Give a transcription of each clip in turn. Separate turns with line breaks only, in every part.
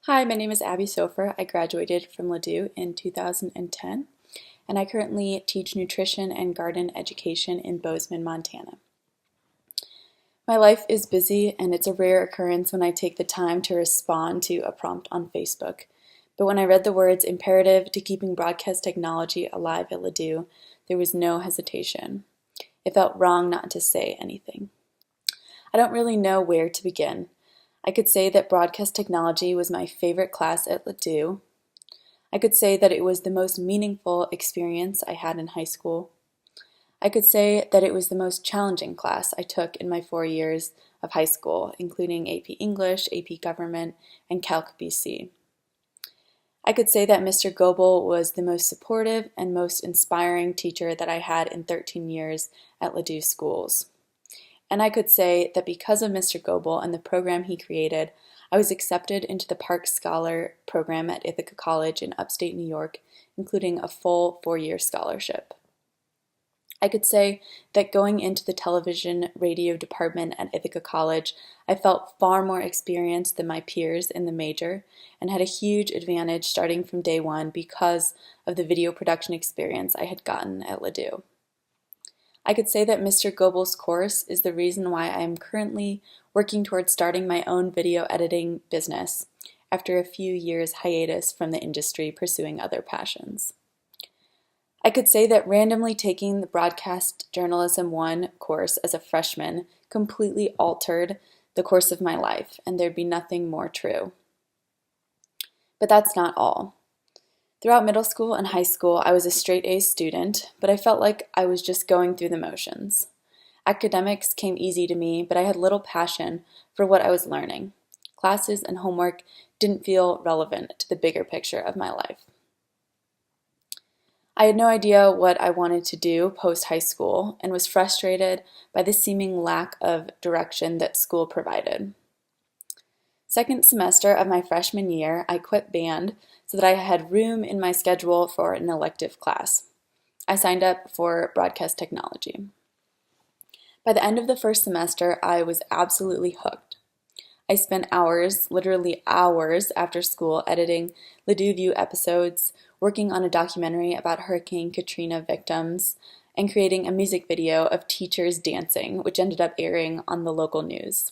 Hi, my name is Abby Sofer. I graduated from Ladue in 2010, and I currently teach nutrition and garden education in Bozeman, Montana. My life is busy, and it's a rare occurrence when I take the time to respond to a prompt on Facebook. But when I read the words imperative to keeping broadcast technology alive at Ladue, there was no hesitation. It felt wrong not to say anything. I don't really know where to begin. I could say that broadcast technology was my favorite class at Ladue. I could say that it was the most meaningful experience I had in high school. I could say that it was the most challenging class I took in my 4 years of high school, including AP English, AP Government, and Calc BC. I could say that Mr. Goebel was the most supportive and most inspiring teacher that I had in 13 years at Ladue schools. And I could say that because of Mr. Goebel and the program he created, I was accepted into the Park Scholar program at Ithaca College in upstate New York, including a full 4-year scholarship. I could say that going into the television radio department at Ithaca College, I felt far more experienced than my peers in the major and had a huge advantage starting from day one because of the video production experience I had gotten at Ladue. I could say that Mr. Goebel's course is the reason why I am currently working towards starting my own video editing business after a few years hiatus from the industry pursuing other passions. I could say that randomly taking the Broadcast Journalism 1 course as a freshman completely altered the course of my life, and there'd be nothing more true. But that's not all. Throughout middle school and high school, I was a straight-A student, but I felt like I was just going through the motions. Academics came easy to me, but I had little passion for what I was learning. Classes and homework didn't feel relevant to the bigger picture of my life. I had no idea what I wanted to do post-high school and was frustrated by the seeming lack of direction that school provided. Second semester of my freshman year, I quit band so that I had room in my schedule for an elective class. I signed up for broadcast technology. By the end of the first semester, I was absolutely hooked. I spent hours, literally hours after school editing Ladue View episodes, working on a documentary about Hurricane Katrina victims, and creating a music video of teachers dancing, which ended up airing on the local news.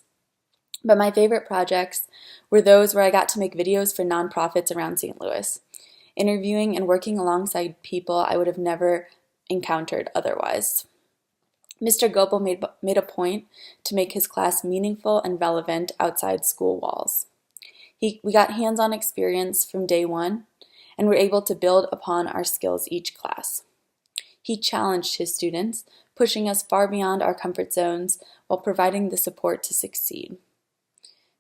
But my favorite projects were those where I got to make videos for nonprofits around St. Louis, interviewing and working alongside people I would have never encountered otherwise. Mr. Goebel made a point to make his class meaningful and relevant outside school walls. We got hands-on experience from day one and were able to build upon our skills each class. He challenged his students, pushing us far beyond our comfort zones while providing the support to succeed.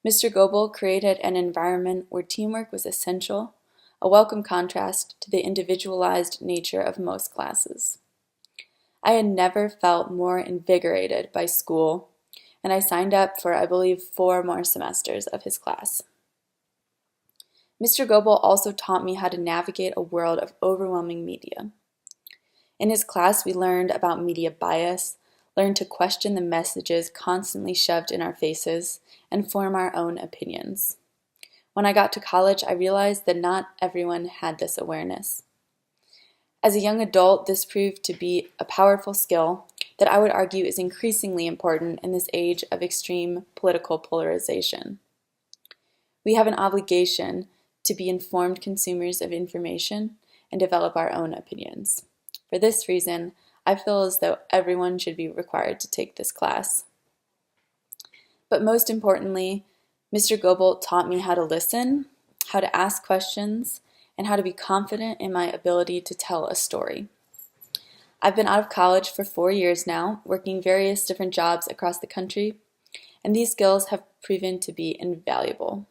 Mr. Goebel created an environment where teamwork was essential, a welcome contrast to the individualized nature of most classes. I had never felt more invigorated by school, and I signed up for, I believe, 4 more semesters of his class. Mr. Goebel also taught me how to navigate a world of overwhelming media. In his class, we learned about media bias, learned to question the messages constantly shoved in our faces, and form our own opinions. When I got to college, I realized that not everyone had this awareness. As a young adult, this proved to be a powerful skill that I would argue is increasingly important in this age of extreme political polarization. We have an obligation to be informed consumers of information and develop our own opinions. For this reason, I feel as though everyone should be required to take this class. But most importantly, Mr. Goebel taught me how to listen, how to ask questions, and how to be confident in my ability to tell a story. I've been out of college for 4 years now, working various different jobs across the country, and these skills have proven to be invaluable.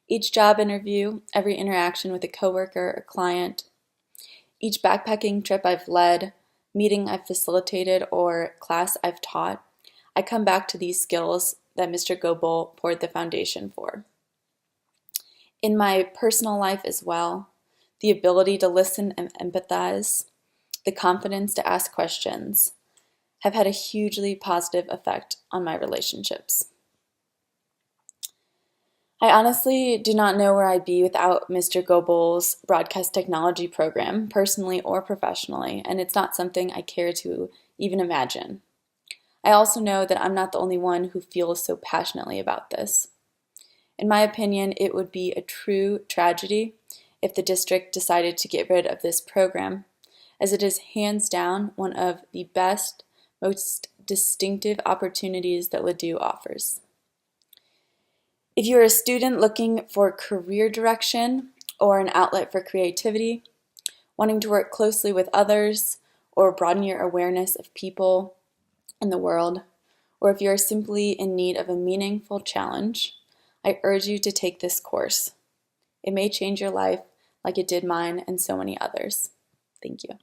Each job interview, every interaction with a coworker or client, each backpacking trip I've led, meeting I've facilitated, or class I've taught, I come back to these skills that Mr. Goebel poured the foundation for. In my personal life as well, the ability to listen and empathize, the confidence to ask questions, have had a hugely positive effect on my relationships. I honestly do not know where I'd be without Mr. Goebel's broadcast technology program, personally or professionally, and it's not something I care to even imagine. I also know that I'm not the only one who feels so passionately about this. In my opinion, it would be a true tragedy if the district decided to get rid of this program, as it is hands down one of the best, most distinctive opportunities that Ladue offers. If you're a student looking for career direction or an outlet for creativity, wanting to work closely with others, or broaden your awareness of people in the world, or if you're simply in need of a meaningful challenge, I urge you to take this course. It may change your life like it did mine and so many others. Thank you.